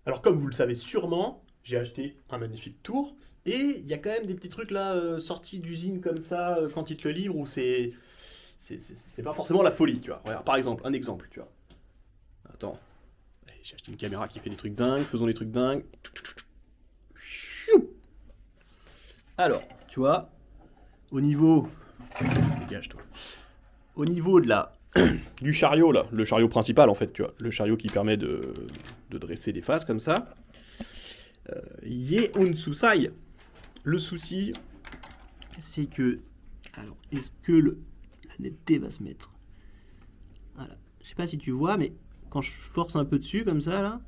Alors comme vous le savez sûrement, j'ai acheté un magnifique tour, et il y a quand même des petits trucs là sortis d'usine comme ça quand ils te le livrent où c'est pas forcément la folie, tu vois. Regarde, par exemple, un exemple, tu vois. Attends, allez, j'ai acheté une caméra qui fait des trucs dingues, faisons des trucs dingues. Alors, tu vois, au niveau, dégage toi. Au niveau de la du chariot là, le chariot principal en fait, tu vois, le chariot qui permet de dresser des faces comme ça. Ye Unsusai. Le souci, c'est que. Alors, est-ce que la netteté va se mettre? Voilà. Je sais pas si tu vois, mais quand je force un peu dessus, comme ça, là.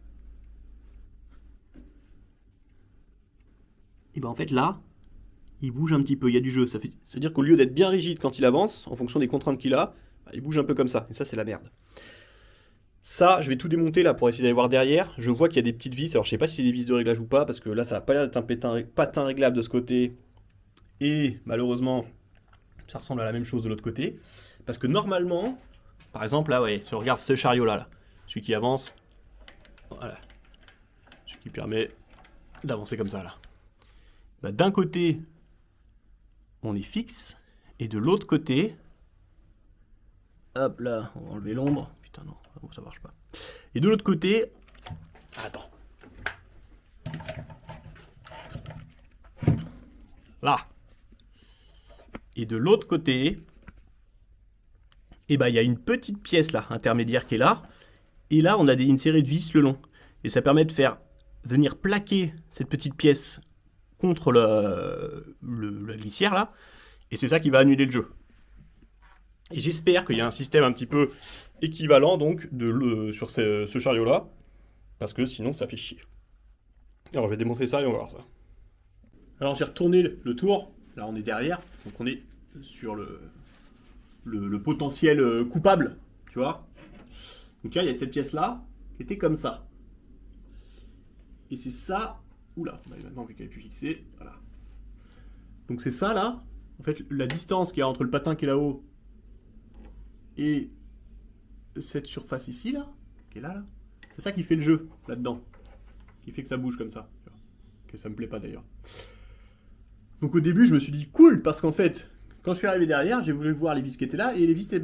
Et ben en fait, là, il bouge un petit peu, il y a du jeu. C'est-à-dire qu'au lieu d'être bien rigide quand il avance, en fonction des contraintes qu'il a, bah, il bouge un peu comme ça. Et ça, c'est la merde. Ça, je vais tout démonter là pour essayer d'aller voir derrière. Je vois qu'il y a des petites vis. Alors, je sais pas si c'est des vis de réglage ou pas, parce que là, ça va pas l'air d'être un patin réglable de ce côté. Et malheureusement, ça ressemble à la même chose de l'autre côté. Parce que normalement, par exemple, là, ouais, si on regarde ce chariot-là, là, celui qui avance, voilà, celui qui permet d'avancer comme ça, là. Bah, d'un côté, on est fixe, et de l'autre côté, hop là, on va enlever l'ombre. Putain, non, ça marche pas. Et de l'autre côté, attends, là. Et de l'autre côté, et bah, il y a une petite pièce là, intermédiaire qui est là. Et là, on a une série de vis le long. Et ça permet de faire venir plaquer cette petite pièce contre la glissière là. Et c'est ça qui va annuler le jeu. Et j'espère qu'il y a un système un petit peu équivalent donc sur ce chariot là. Parce que sinon ça fait chier. Alors je vais démonter ça et on va voir ça. Alors j'ai retourné le tour. Là on est derrière. Donc on est sur le potentiel coupable. Tu vois. Donc là il y a cette pièce là qui était comme ça. Et c'est ça. Oula, maintenant vu qu'elle est plus fixée. Voilà. Donc c'est ça là. En fait la distance qu'il y a entre le patin qui est là-haut et cette surface ici là. Qui est là là. C'est ça qui fait le jeu là-dedans. Qui fait que ça bouge comme ça. Que ça me plaît pas d'ailleurs. Donc au début je me suis dit cool parce qu'en fait quand je suis arrivé derrière j'ai voulu voir les vis qui étaient là et les vis les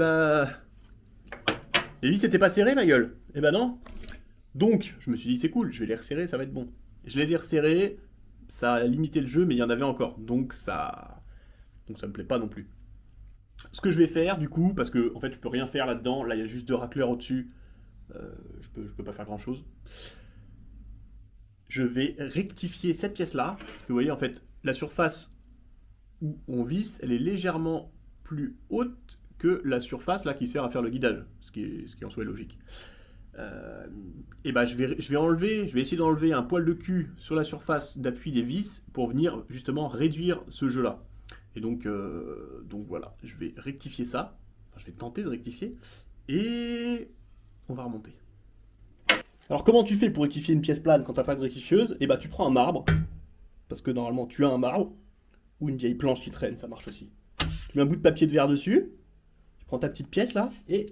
vis étaient pas serrées ma gueule. Et bah non. Donc je me suis dit c'est cool, je vais les resserrer, ça va être bon. Je les ai resserrés, ça a limité le jeu mais il y en avait encore. Donc ça me plaît pas non plus. Ce que je vais faire du coup, parce que en fait je peux rien faire là-dedans, là il y a juste deux racleurs au-dessus, je peux pas faire grand chose. Je vais rectifier cette pièce là. Vous voyez en fait la surface où on visse, elle est légèrement plus haute que la surface là qui sert à faire le guidage, ce qui en soit est logique. Et bah je vais essayer d'enlever un poil de cul sur la surface d'appui des vis pour venir justement réduire ce jeu là. Et donc voilà, je vais rectifier ça. Enfin, je vais tenter de rectifier et on va remonter. Alors comment tu fais pour rectifier une pièce plane quand t'as pas de rectifieuse? Et bah tu prends un marbre, parce que normalement tu as un marbre, ou une vieille planche qui traîne, ça marche aussi. Tu mets un bout de papier de verre dessus, tu prends ta petite pièce là, et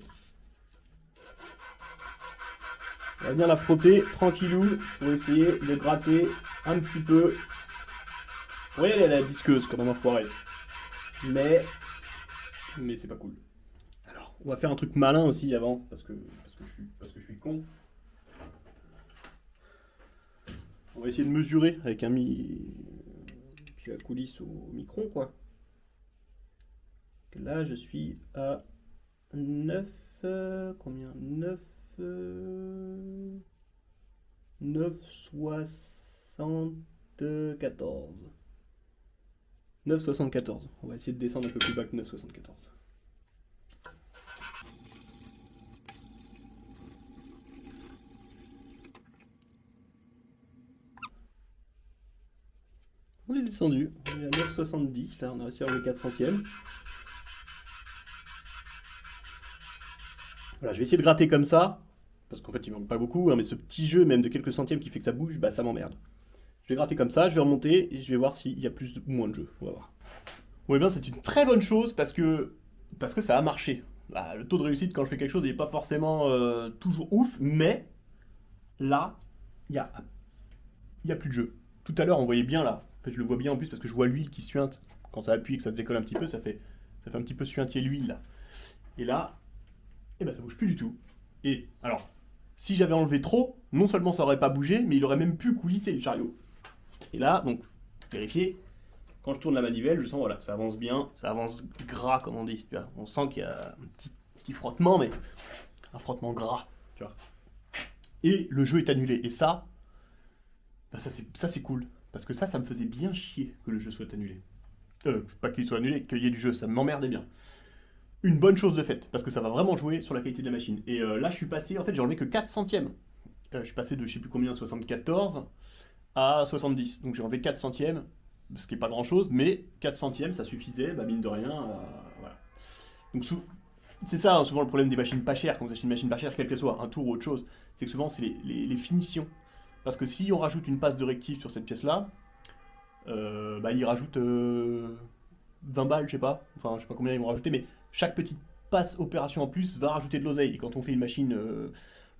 on va venir la frotter tranquillou pour essayer de gratter un petit peu. Oui, elle est la disqueuse comme un enfoiré. Mais c'est pas cool. Alors, on va faire un truc malin aussi avant, parce que je suis con. On va essayer de mesurer avec puis la coulisse au micron, quoi. Là, je suis à 9... combien 9... 9,74. 9,74. On va essayer de descendre un peu plus bas que 9,74. On est descendu. On est à 9,70. Là, on a réussi à avoir les 4 centièmes. Voilà, je vais essayer de gratter comme ça. Parce qu'en fait, il manque pas beaucoup. Hein, mais ce petit jeu, même de quelques centièmes qui fait que ça bouge, bah ça m'emmerde. Je vais gratter comme ça, je vais remonter et je vais voir s'il y a plus ou moins de jeu. On va voir. Bon, et bien, c'est une très bonne chose parce que ça a marché. Bah, le taux de réussite quand je fais quelque chose n'est pas forcément toujours ouf, mais là, il y a il n'y a plus de jeu. Tout à l'heure, on voyait bien là. En fait, je le vois bien en plus parce que je vois l'huile qui suinte. Quand ça appuie et que ça se décolle un petit peu, ça fait un petit peu suinter l'huile là. Et là, eh ben, ça bouge plus du tout. Et alors, si j'avais enlevé trop, non seulement ça aurait pas bougé, mais il aurait même pu coulisser le chariot. Et là, donc, vérifier. Quand je tourne la manivelle, je sens voilà, ça avance bien, ça avance gras comme on dit. Tu vois. On sent qu'il y a un petit frottement, mais un frottement gras. Tu vois. Et le jeu est annulé. Et ça, bah ça c'est cool. Parce que ça me faisait bien chier que le jeu soit annulé. Pas qu'il soit annulé, qu'il y ait du jeu, ça m'emmerdait bien. Une bonne chose de fait, parce que ça va vraiment jouer sur la qualité de la machine. Et là, je suis passé, en fait, j'ai enlevé que 4 centièmes. Je suis passé de je sais plus combien, 74 à 70. Donc j'ai enlevé 4 centièmes, ce qui est pas grand chose, mais 4 centièmes, ça suffisait, bah, mine de rien. Voilà. Donc c'est ça, hein, souvent le problème des machines pas chères, quand vous achetez une machine pas chère, quelle qu'elle soit, un tour ou autre chose, c'est que souvent c'est les finitions. Parce que si on rajoute une passe de rectif sur cette pièce-là, bah, ils rajoutent 20 balles, je sais pas combien ils vont rajouter, mais chaque petite passe opération en plus va rajouter de l'oseille. Et quand on fait une machine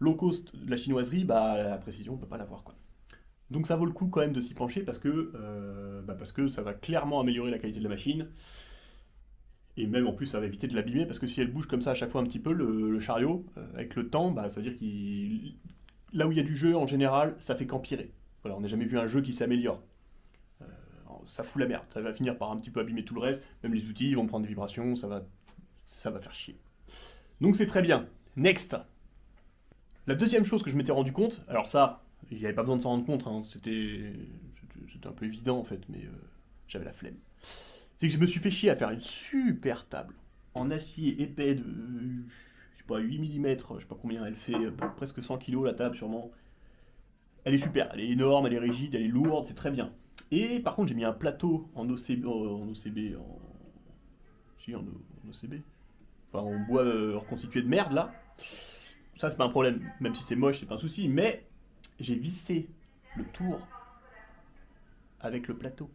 low cost de la chinoiserie, bah, la précision, on peut pas l'avoir, quoi. Donc ça vaut le coup quand même de s'y pencher parce que ça va clairement améliorer la qualité de la machine. Et même en plus ça va éviter de l'abîmer parce que si elle bouge comme ça à chaque fois un petit peu le chariot, avec le temps, bah, ça veut dire qu'il là où il y a du jeu en général, ça fait qu'empirer. Voilà, on n'a jamais vu un jeu qui s'améliore. Ça fout la merde, ça va finir par un petit peu abîmer tout le reste, même les outils vont prendre des vibrations, ça va faire chier. Donc c'est très bien. Next. La deuxième chose que je m'étais rendu compte, alors ça, il n'y avait pas besoin de s'en rendre compte, hein, c'était un peu évident en fait, mais j'avais la flemme. C'est que je me suis fait chier à faire une super table en acier épais de, je sais pas, 8 mm, je sais pas combien elle fait, presque 100 kg la table sûrement. Elle est super, elle est énorme, elle est rigide, elle est lourde, c'est très bien. Et par contre j'ai mis un plateau en OCB, si, en OCB, enfin en bois reconstitué de merde là. Ça c'est pas un problème, même si c'est moche c'est pas un souci, mais j'ai vissé le tour avec le plateau.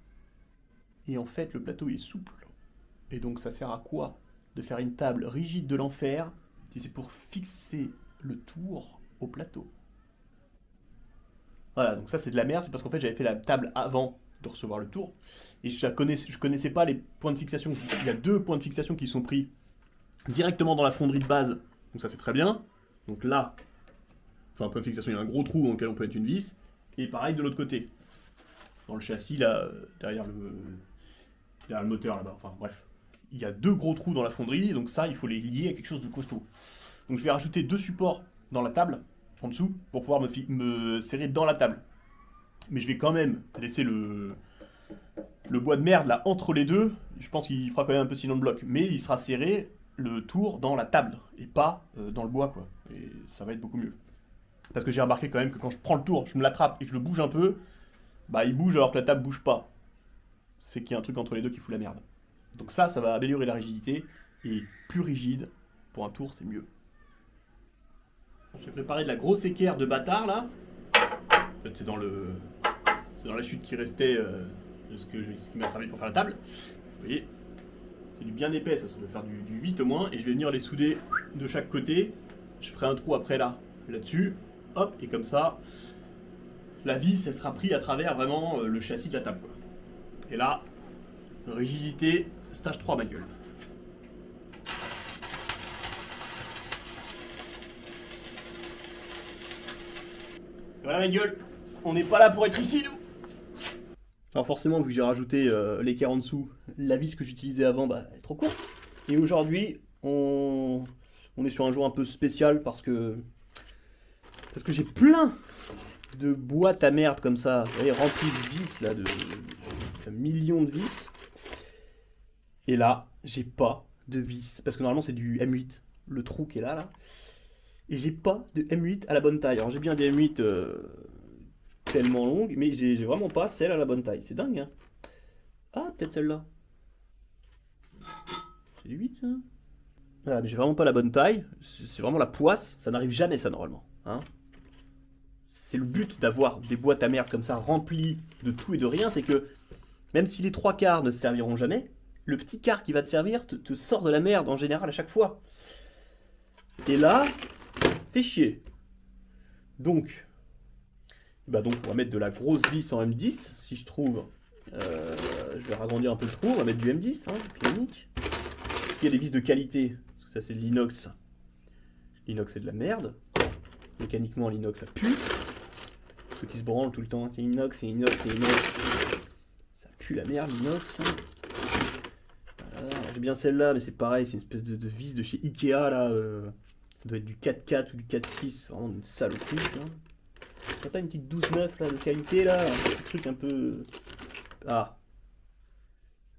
Et en fait le plateau il est souple. Et donc ça sert à quoi de faire une table rigide de l'enfer si c'est pour fixer le tour au plateau? Voilà, donc ça c'est de la merde, c'est parce qu'en fait j'avais fait la table avant de recevoir le tour. Et je connaissais pas les points de fixation. Il y a 2 points de fixation qui sont pris directement dans la fonderie de base. Donc ça c'est très bien. Donc là, enfin point de fixation, il y a un gros trou dans lequel on peut mettre une vis. Et pareil de l'autre côté. Dans le châssis là, derrière le moteur là-bas. Enfin bref. Il y a 2 gros trous dans la fonderie, donc ça il faut les lier à quelque chose de costaud. Donc je vais rajouter 2 supports dans la table, en dessous, pour pouvoir me serrer dans la table. Mais je vais quand même laisser le bois de merde là entre les deux. Je pense qu'il fera quand même un peu sinon de bloc. Mais il sera serré le tour dans la table et pas dans le bois quoi. Et ça va être beaucoup mieux. Parce que j'ai remarqué quand même que quand je prends le tour, je me l'attrape et que je le bouge un peu, bah il bouge alors que la table bouge pas. C'est qu'il y a un truc entre les deux qui fout la merde. Donc ça va améliorer la rigidité. Et plus rigide, pour un tour, c'est mieux. J'ai préparé de la grosse équerre de bâtard là. En fait, c'est dans la chute qui restait de ce qui m'a servi pour faire la table. Vous voyez, c'est du bien épais, ça doit faire du 8 au moins. Et je vais venir les souder de chaque côté. Je ferai un trou après là-dessus. Hop, et comme ça, la vis, elle sera prise à travers vraiment le châssis de la table, quoi. Et là, rigidité, stage 3 ma gueule. Voilà ma gueule, on n'est pas là pour être ici nous. Alors forcément vu que j'ai rajouté l'équerre en dessous, la vis que j'utilisais avant bah, elle est trop courte. Et aujourd'hui on est sur un jour un peu spécial parce que j'ai plein de boîtes à merde comme ça, vous voyez, remplies de vis là, de millions de vis. Et là j'ai pas de vis, parce que normalement c'est du M8, le trou qui est là. Et j'ai pas de M8 à la bonne taille. Alors j'ai bien des M8 tellement longues, mais j'ai vraiment pas celle à la bonne taille. C'est dingue, hein. Ah, peut-être celle-là. C'est du 8, ça. Voilà, mais j'ai vraiment pas la bonne taille. C'est vraiment la poisse. Ça n'arrive jamais, ça, normalement. Hein. C'est le but d'avoir des boîtes à merde comme ça, remplies de tout et de rien. C'est que, même si les 3 quarts ne se serviront jamais, le petit quart qui va te servir te sort de la merde en général à chaque fois. Et là... fait chier. Donc, Bah donc on va mettre de la grosse vis en M10, si je trouve. Je vais agrandir un peu le trou, on va mettre du M10, hein, Pianic. Il y a des vis de qualité, parce que ça c'est de l'inox. L'inox c'est de la merde. Mécaniquement l'inox ça pue. Ceux qui se branlent tout le temps, c'est inox, c'est inox, c'est inox. Ça pue la merde l'inox. Voilà, j'ai bien celle-là, mais c'est pareil, c'est une espèce de vis de chez Ikea là. Ça doit être du 4-4 ou du 4-6, vraiment une saloperie. T'as pas une petite 12-9 là de qualité là, un petit truc un peu. Ah,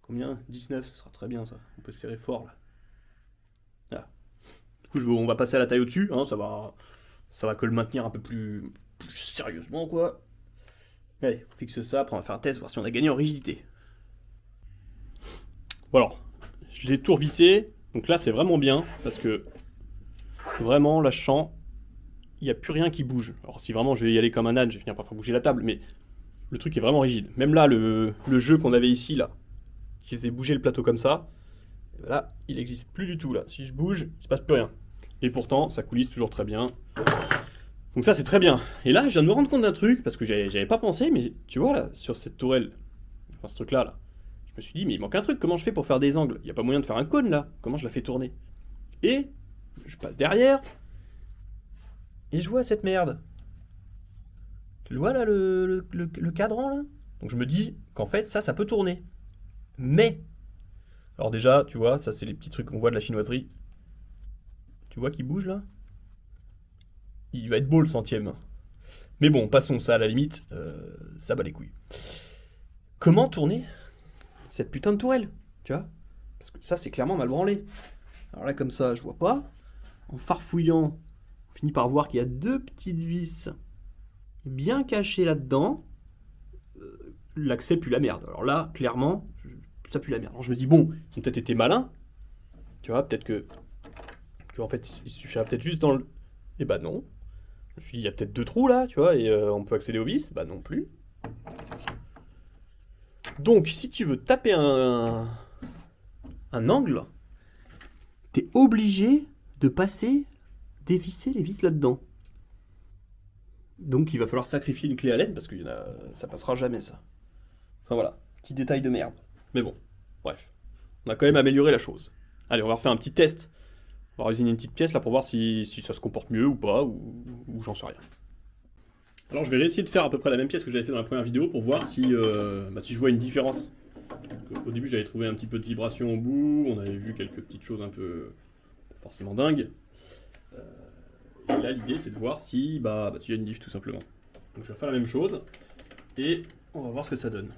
combien? 19, ce sera très bien ça. On peut serrer fort là. Voilà. Du coup, on va passer à la taille au-dessus, hein, ça va que le maintenir un peu plus sérieusement quoi. Allez, on fixe ça, après on va faire un test, voir si on a gagné en rigidité. Voilà, je l'ai tout revissé, donc là c'est vraiment bien, parce que vraiment là je sens, il n'y a plus rien qui bouge. Alors si vraiment je vais y aller comme un âne, je vais finir par faire bouger la table, mais le truc est vraiment rigide. Même là, le jeu qu'on avait ici, là, qui faisait bouger le plateau comme ça, là, il n'existe plus du tout là. Si je bouge, il ne se passe plus rien. Et pourtant, ça coulisse toujours très bien. Donc ça, c'est très bien. Et là, je viens de me rendre compte d'un truc, parce que j'avais pas pensé, mais tu vois, là, sur cette tourelle, enfin ce truc-là, là, je me suis dit, mais il manque un truc, comment je fais pour faire des angles? Il n'y a pas moyen de faire un cône, là. Comment je la fais tourner? Et je passe derrière, et je vois cette merde. Tu le vois, là, le cadran, là? Donc je me dis qu'en fait, ça peut tourner. Mais, alors déjà, tu vois, ça, c'est les petits trucs qu'on voit de la chinoiserie. Tu vois qu'il bouge, là? Il va être beau le centième. Mais bon, passons ça à la limite, ça bat les couilles. Comment tourner cette putain de tourelle? Tu vois? Parce que ça, c'est clairement mal branlé. Alors là, comme ça, je vois pas. En farfouillant, on finit par voir qu'il y a deux petites vis bien cachées là-dedans. L'accès pue la merde. Alors là, clairement, ça pue la merde. Alors je me dis, bon, ils ont peut-être été malins. Tu vois, peut-être que en fait, il suffira peut-être juste dans le... Et bah non. Je me suis dit, il y a peut-être deux trous là, tu vois, et on peut accéder aux vis. Bah non plus. Donc, si tu veux taper un angle, t'es obligé de passer, dévisser les vis là-dedans. Donc, il va falloir sacrifier une clé à laine parce que ça passera jamais ça. Enfin voilà, petit détail de merde. Mais bon, bref. On a quand même amélioré la chose. Allez, on va refaire un petit test. On va usiner une petite pièce là pour voir si ça se comporte mieux ou pas, ou j'en sais rien. Alors je vais réessayer de faire à peu près la même pièce que j'avais fait dans la première vidéo pour voir si je vois une différence. Au début j'avais trouvé un petit peu de vibration au bout, on avait vu quelques petites choses un peu pas forcément dingues. Et là l'idée c'est de voir s'il y a une diff tout simplement. Donc je vais faire la même chose et on va voir ce que ça donne.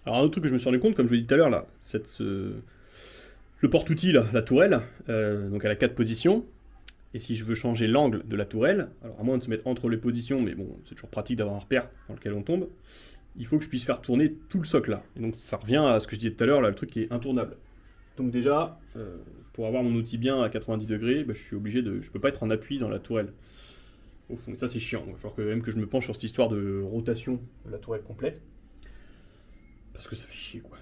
Alors un autre truc que je me suis rendu compte, comme je vous l'ai dit tout à l'heure, là, le porte-outil, là, la tourelle, donc elle a 4 positions, et si je veux changer l'angle de la tourelle, alors à moins de se mettre entre les positions, mais bon, c'est toujours pratique d'avoir un repère dans lequel on tombe, il faut que je puisse faire tourner tout le socle là. Et donc ça revient à ce que je disais tout à l'heure, là, le truc qui est intournable. Donc déjà, pour avoir mon outil bien à 90 degrés, je suis obligé je peux pas être en appui dans la tourelle. Au fond, et ça c'est chiant, il va falloir même que je me penche sur cette histoire de rotation de la tourelle complète. Parce que ça fait chier quoi.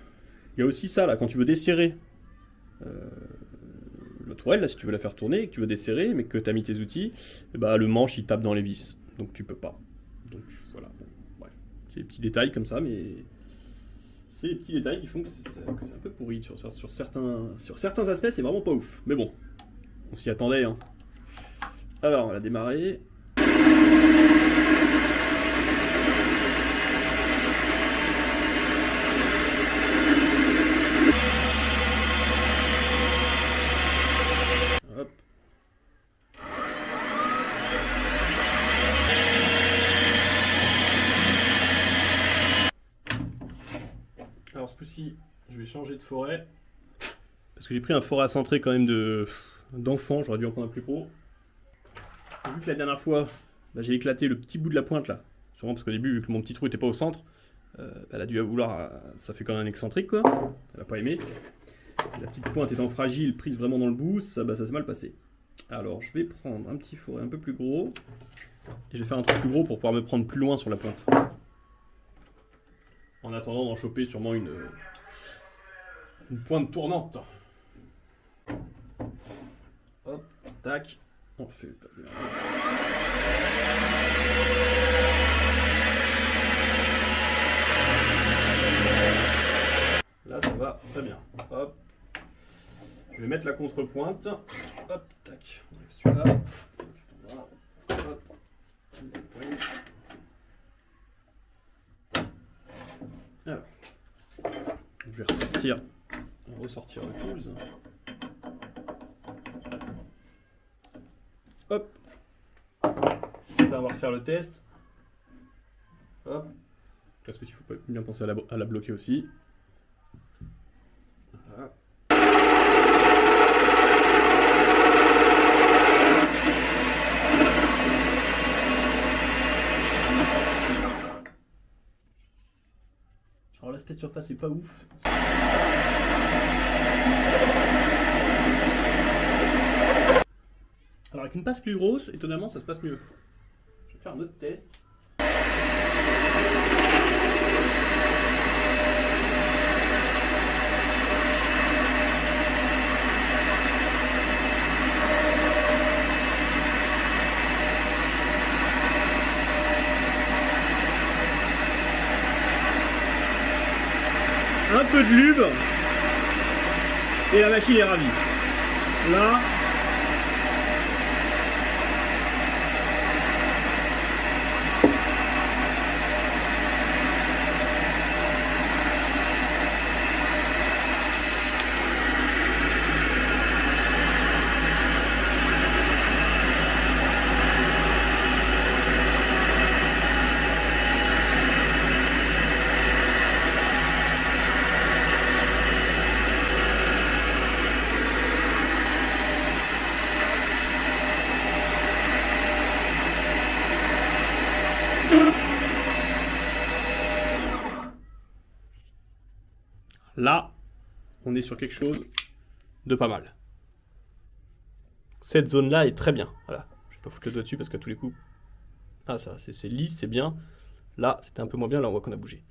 Il y a aussi ça là, quand tu veux desserrer la tourelle, là, si tu veux la faire tourner et que tu veux desserrer, mais que tu as mis tes outils, le manche il tape dans les vis. Donc tu peux pas. Donc voilà, bon, bref. C'est des petits détails comme ça, mais c'est les petits détails qui font que c'est un peu pourri. Sur certains aspects, c'est vraiment pas ouf. Mais bon, on s'y attendait. Hein. Alors, on va démarrer. Alors ce coup-ci, je vais changer de forêt. Parce que j'ai pris un forêt à centrer quand même d'enfant, j'aurais dû en prendre un plus gros. Vu que la dernière fois, j'ai éclaté le petit bout de la pointe là. Sûrement parce qu'au début, vu que mon petit trou n'était pas au centre, elle a dû vouloir, ça fait quand même un excentrique quoi. Elle n'a pas aimé. La petite pointe étant fragile, prise vraiment dans le bout, ça s'est mal passé. Alors je vais prendre un petit forêt un peu plus gros. Et je vais faire un truc plus gros pour pouvoir me prendre plus loin sur la pointe. En attendant d'en choper sûrement une une pointe tournante. Hop, tac, on fait le papier. Là, ça va très bien. Hop. Je vais mettre la contrepointe. Hop, tac. On enlève celui-là. Hop. Alors. Je vais ressortir le tools. Hop. Là, on va refaire le test. Hop. Parce qu'il faut bien penser à la bloquer aussi. Voilà. Alors l'aspect de surface est pas ouf. Alors avec une passe plus grosse, étonnamment ça se passe mieux. Je vais faire un autre test. Un peu de lube et la machine est ravie. Là, on est sur quelque chose de pas mal. Cette zone-là est très bien. Voilà. Je vais pas foutre le doigt dessus parce qu'à tous les coups... Ah ça, c'est lisse, c'est bien. Là, c'était un peu moins bien, là on voit qu'on a bougé.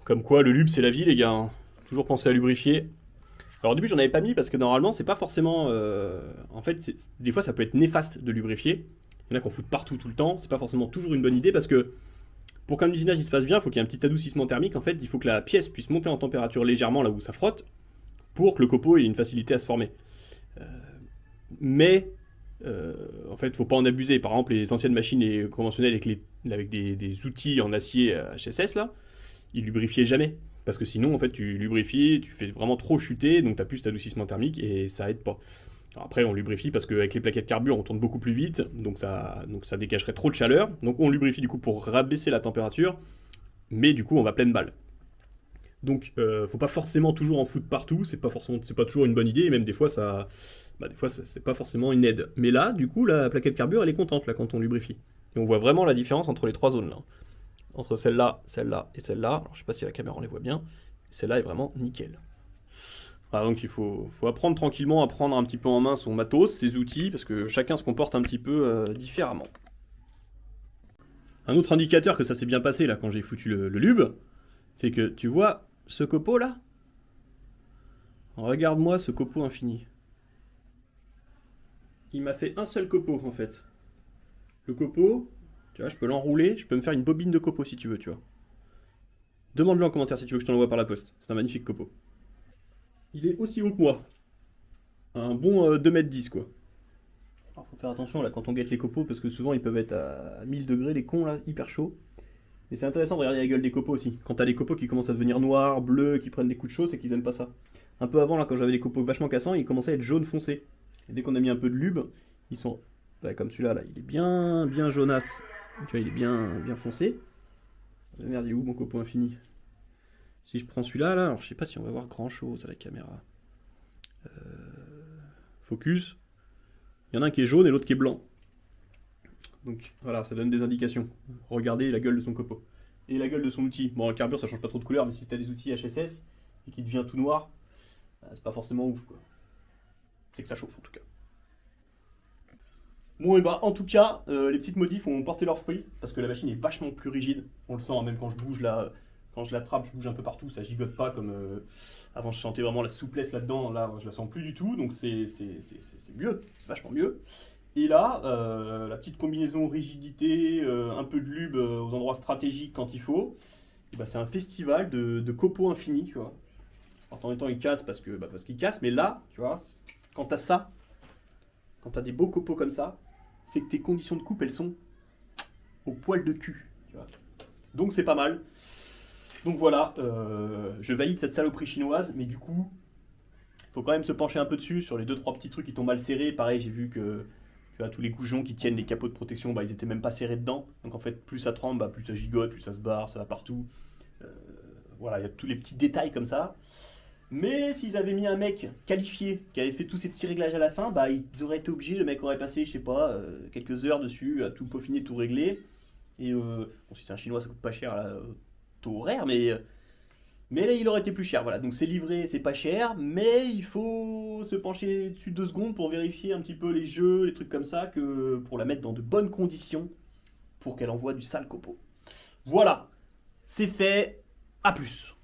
Comme quoi, le lube c'est la vie les gars. Hein. Toujours penser à lubrifier. Alors au début j'en avais pas mis parce que normalement c'est pas forcément... En fait, des fois ça peut être néfaste de lubrifier. Il y en a qu'on fout partout tout le temps. C'est pas forcément toujours une bonne idée parce que pour qu'un usinage il se passe bien, il faut qu'il y ait un petit adoucissement thermique. En fait, il faut que la pièce puisse monter en température légèrement là où ça frotte pour que le copeau ait une facilité à se former. Mais en fait, il ne faut pas en abuser. Par exemple, les anciennes machines conventionnelles avec des outils en acier HSS, là, ils lubrifiaient jamais. Parce que sinon, en fait, tu lubrifies, tu fais vraiment trop chuter, donc tu n'as plus cet adoucissement thermique et ça aide pas. Alors après, on lubrifie parce qu'avec les plaquettes carbure, on tourne beaucoup plus vite, donc ça dégagerait trop de chaleur. Donc on lubrifie du coup pour rabaisser la température, mais du coup, on va pleine balle. Donc, faut pas forcément toujours en foutre partout, c'est pas toujours une bonne idée, et même des fois, c'est pas forcément une aide. Mais là, du coup, la plaquette carbure, elle est contente là quand on lubrifie. Et on voit vraiment la différence entre les trois zones là. Entre celle-là, celle-là et celle-là. Alors, je sais pas si la caméra on les voit bien. Celle-là est vraiment nickel. Voilà, donc il faut apprendre tranquillement à prendre un petit peu en main son matos, ses outils, parce que chacun se comporte un petit peu différemment. Un autre indicateur que ça s'est bien passé là quand j'ai foutu le lube, c'est que tu vois ce copeau là? Regarde-moi ce copeau infini. Il m'a fait un seul copeau en fait. Le copeau, tu vois, je peux l'enrouler, je peux me faire une bobine de copeau si tu veux, tu vois. Demande-le en commentaire si tu veux que je te l'envoie par la poste. C'est un magnifique copeau. Il est aussi haut que moi. Un bon 2,10 m quoi. Alors faut faire attention là quand on guette les copeaux parce que souvent ils peuvent être à 1000 degrés les cons là, hyper chauds. Et c'est intéressant de regarder la gueule des copeaux aussi. Quand t'as des copeaux qui commencent à devenir noirs, bleus, qui prennent des coups de chaud, c'est qu'ils aiment pas ça. Un peu avant là quand j'avais des copeaux vachement cassants, ils commençaient à être jaune foncé. Et dès qu'on a mis un peu de lube, ils sont là, comme celui-là là, il est bien jaunasse. Tu vois, il est bien foncé. Merde, il est où mon copeau infini? Si je prends celui-là, là, alors je sais pas si on va voir grand chose à la caméra. Focus. Il y en a un qui est jaune et l'autre qui est blanc. Donc voilà, ça donne des indications. Regardez la gueule de son copeau. Et la gueule de son outil. Bon, le carbure ça change pas trop de couleur, mais si tu as des outils HSS et qui devient tout noir, c'est pas forcément ouf quoi. C'est que ça chauffe en tout cas. Bon et bah en tout cas, les petites modifs ont porté leurs fruits parce que la machine est vachement plus rigide. On le sent hein, même quand je bouge là. Quand je l'attrape, je bouge un peu partout, ça gigote pas comme avant je sentais vraiment la souplesse là-dedans, là je la sens plus du tout, donc c'est mieux, c'est vachement mieux. Et là, la petite combinaison rigidité, un peu de lube aux endroits stratégiques quand il faut, et bah, c'est un festival de copeaux infinis, tu vois. Alors, de temps en temps, il casse parce qu'il casse, mais là, tu vois, quand t'as ça, quand t'as des beaux copeaux comme ça, c'est que tes conditions de coupe, elles sont au poil de cul, tu vois. Donc c'est pas mal. Donc voilà, je valide cette saloperie chinoise, mais du coup, il faut quand même se pencher un peu dessus sur les deux trois petits trucs qui t'ont mal serrés. Pareil, j'ai vu que tu vois, tous les goujons qui tiennent les capots de protection, bah, ils étaient même pas serrés dedans. Donc en fait, plus ça tremble, bah, plus ça gigote, plus ça se barre, ça va partout. Euh, voilà, il y a tous les petits détails comme ça. Mais s'ils avaient mis un mec qualifié qui avait fait tous ces petits réglages à la fin, bah ils auraient été obligés, le mec aurait passé, je sais pas, quelques heures dessus à tout peaufiner, tout régler. Et bon, si c'est un chinois, ça coûte pas cher là, taux horaire, mais là, il aurait été plus cher. Voilà, donc c'est livré, c'est pas cher, mais il faut se pencher dessus 2 secondes pour vérifier un petit peu les jeux, les trucs comme ça, pour la mettre dans de bonnes conditions pour qu'elle envoie du sale copeau. Voilà, c'est fait. À plus.